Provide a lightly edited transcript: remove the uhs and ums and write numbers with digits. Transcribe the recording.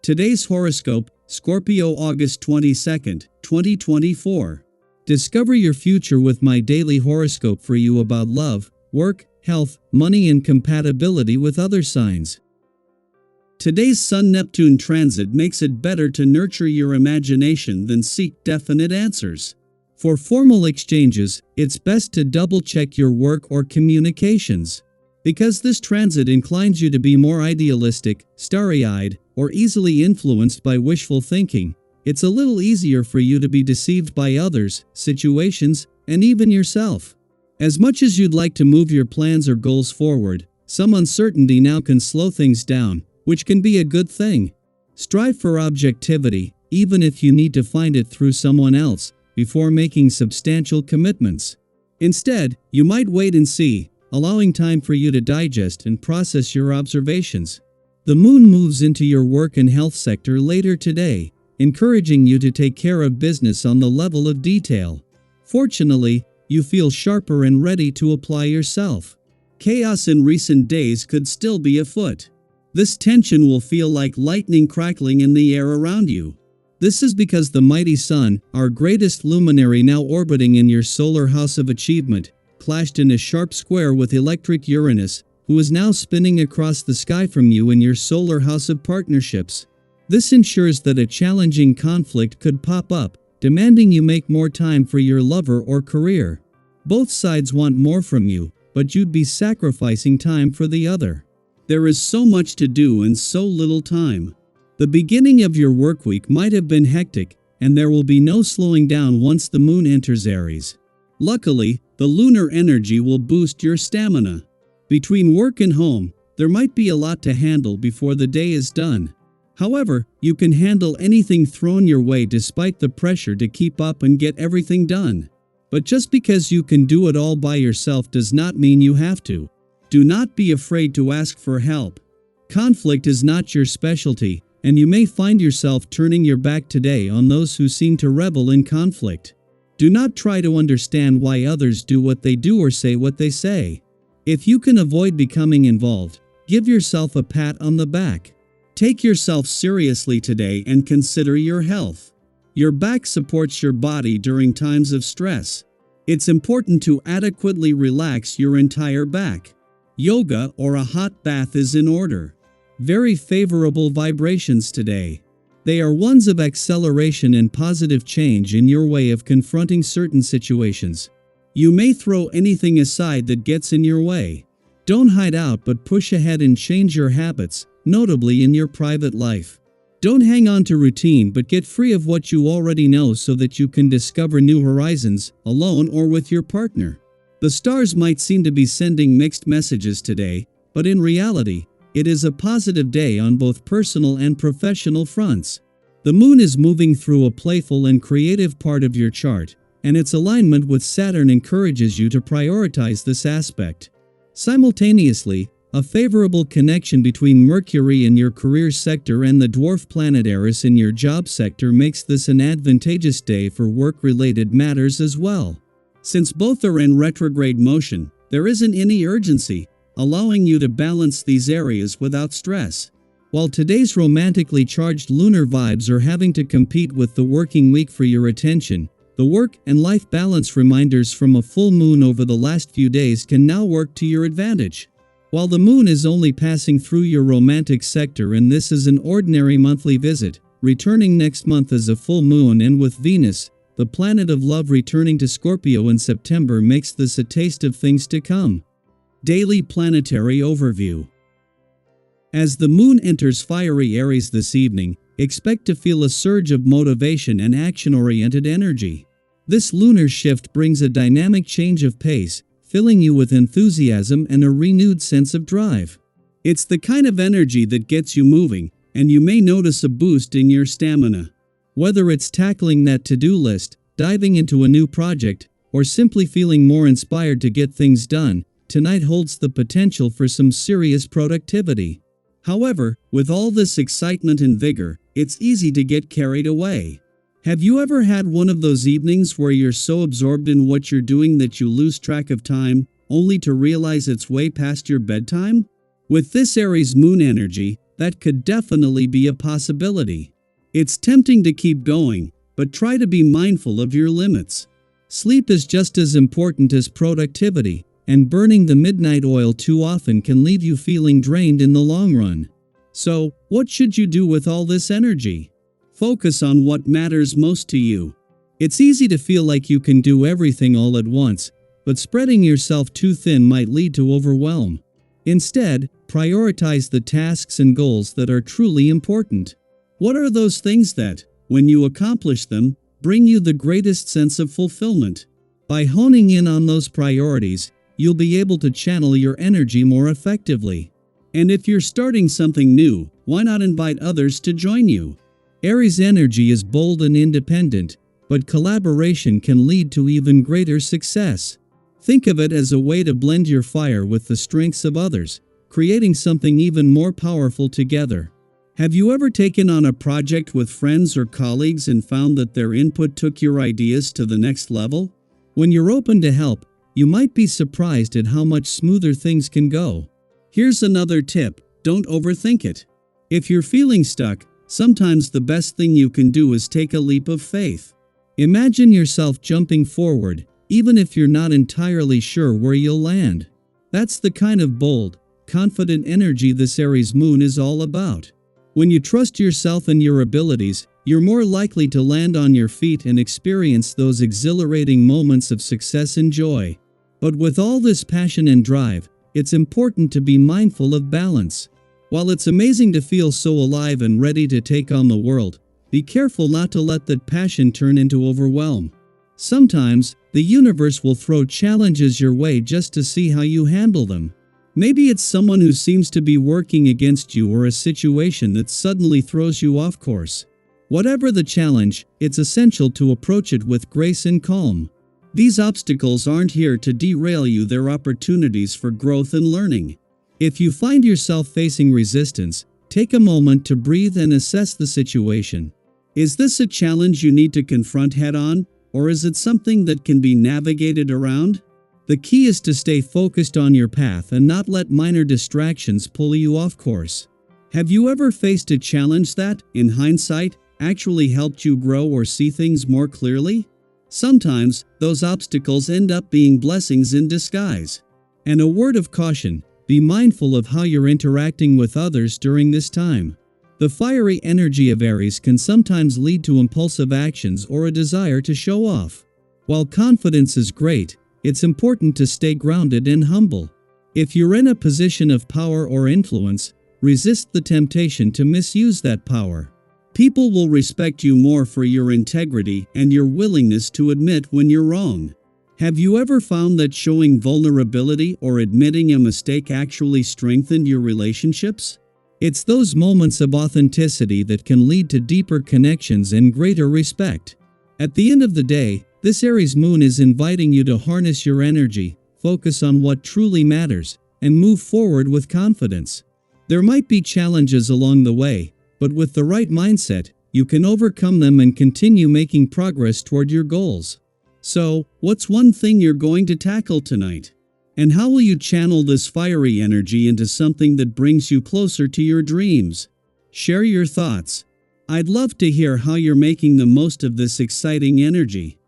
Today's horoscope, Scorpio August 22nd, 2024. Discover your future with my daily horoscope for you about love, work, health, money and compatibility with other signs. Today's Sun-Neptune transit makes it better to nurture your imagination than seek definite answers. For formal exchanges, it's best to double-check your work or communications. Because this transit inclines you to be more idealistic, starry-eyed, or easily influenced by wishful thinking, it's a little easier for you to be deceived by others, situations, and even yourself. As much as you'd like to move your plans or goals forward, some uncertainty now can slow things down, which can be a good thing. Strive for objectivity, even if you need to find it through someone else, before making substantial commitments. Instead, you might wait and see, allowing time for you to digest and process your observations. The moon moves into your work and health sector later today, encouraging you to take care of business on the level of detail. Fortunately, you feel sharper and ready to apply yourself. Chaos in recent days could still be afoot. This tension will feel like lightning crackling in the air around you. This is because the mighty Sun, our greatest luminary now orbiting in your solar house of achievement, clashed in a sharp square with electric Uranus, who is now spinning across the sky from you in your solar house of partnerships. This ensures that a challenging conflict could pop up, demanding you make more time for your lover or career. Both sides want more from you, but you'd be sacrificing time for the other. There is so much to do and so little time. The beginning of your work week might have been hectic, and there will be no slowing down once the moon enters Aries. Luckily, the lunar energy will boost your stamina. Between work and home, there might be a lot to handle before the day is done. However, you can handle anything thrown your way despite the pressure to keep up and get everything done. But just because you can do it all by yourself does not mean you have to. Do not be afraid to ask for help. Conflict is not your specialty, and you may find yourself turning your back today on those who seem to revel in conflict. Do not try to understand why others do what they do or say what they say. If you can avoid becoming involved, give yourself a pat on the back. Take yourself seriously today and consider your health. Your back supports your body during times of stress. It's important to adequately relax your entire back. Yoga or a hot bath is in order. Very favorable vibrations today. They are ones of acceleration and positive change in your way of confronting certain situations. You may throw anything aside that gets in your way. Don't hide out but push ahead and change your habits, notably in your private life. Don't hang on to routine but get free of what you already know so that you can discover new horizons, alone or with your partner. The stars might seem to be sending mixed messages today, but in reality, it is a positive day on both personal and professional fronts. The moon is moving through a playful and creative part of your chart, and its alignment with Saturn encourages you to prioritize this aspect. Simultaneously, a favorable connection between Mercury in your career sector and the dwarf planet Eris in your job sector makes this an advantageous day for work-related matters as well. Since both are in retrograde motion, there isn't any urgency, allowing you to balance these areas without stress. While today's romantically charged lunar vibes are having to compete with the working week for your attention, the work and life balance reminders from a full moon over the last few days can now work to your advantage. While the moon is only passing through your romantic sector and this is an ordinary monthly visit, returning next month as a full moon and with Venus, the planet of love, returning to Scorpio in September makes this a taste of things to come. Daily Planetary Overview. As the moon enters fiery Aries this evening, expect to feel a surge of motivation and action-oriented energy. This lunar shift brings a dynamic change of pace, filling you with enthusiasm and a renewed sense of drive. It's the kind of energy that gets you moving, and you may notice a boost in your stamina. Whether it's tackling that to-do list, diving into a new project, or simply feeling more inspired to get things done, tonight holds the potential for some serious productivity. However, with all this excitement and vigor, it's easy to get carried away. Have you ever had one of those evenings where you're so absorbed in what you're doing that you lose track of time, only to realize it's way past your bedtime? With this Aries moon energy, that could definitely be a possibility. It's tempting to keep going, but try to be mindful of your limits. Sleep is just as important as productivity, and burning the midnight oil too often can leave you feeling drained in the long run. So, what should you do with all this energy? Focus on what matters most to you. It's easy to feel like you can do everything all at once, but spreading yourself too thin might lead to overwhelm. Instead, prioritize the tasks and goals that are truly important. What are those things that, when you accomplish them, bring you the greatest sense of fulfillment? By honing in on those priorities, you'll be able to channel your energy more effectively. And if you're starting something new, why not invite others to join you? Aries energy is bold and independent, but collaboration can lead to even greater success. Think of it as a way to blend your fire with the strengths of others, creating something even more powerful together. Have you ever taken on a project with friends or colleagues and found that their input took your ideas to the next level? When you're open to help, you might be surprised at how much smoother things can go. Here's another tip: don't overthink it. If you're feeling stuck, sometimes the best thing you can do is take a leap of faith. Imagine yourself jumping forward, even if you're not entirely sure where you'll land. That's the kind of bold, confident energy this Aries moon is all about. When you trust yourself and your abilities, you're more likely to land on your feet and experience those exhilarating moments of success and joy. But with all this passion and drive, it's important to be mindful of balance. While it's amazing to feel so alive and ready to take on the world, be careful not to let that passion turn into overwhelm. Sometimes, the universe will throw challenges your way just to see how you handle them. Maybe it's someone who seems to be working against you or a situation that suddenly throws you off course. Whatever the challenge, it's essential to approach it with grace and calm. These obstacles aren't here to derail you, they're opportunities for growth and learning. If you find yourself facing resistance, take a moment to breathe and assess the situation. Is this a challenge you need to confront head-on, or is it something that can be navigated around? The key is to stay focused on your path and not let minor distractions pull you off course. Have you ever faced a challenge that, in hindsight, actually helped you grow or see things more clearly? Sometimes, those obstacles end up being blessings in disguise. And a word of caution: be mindful of how you're interacting with others during this time. The fiery energy of Aries can sometimes lead to impulsive actions or a desire to show off. While confidence is great, it's important to stay grounded and humble. If you're in a position of power or influence, resist the temptation to misuse that power. People will respect you more for your integrity and your willingness to admit when you're wrong. Have you ever found that showing vulnerability or admitting a mistake actually strengthened your relationships? It's those moments of authenticity that can lead to deeper connections and greater respect. At the end of the day, this Aries moon is inviting you to harness your energy, focus on what truly matters, and move forward with confidence. There might be challenges along the way, but with the right mindset, you can overcome them and continue making progress toward your goals. So, what's one thing you're going to tackle tonight? And how will you channel this fiery energy into something that brings you closer to your dreams? Share your thoughts. I'd love to hear how you're making the most of this exciting energy.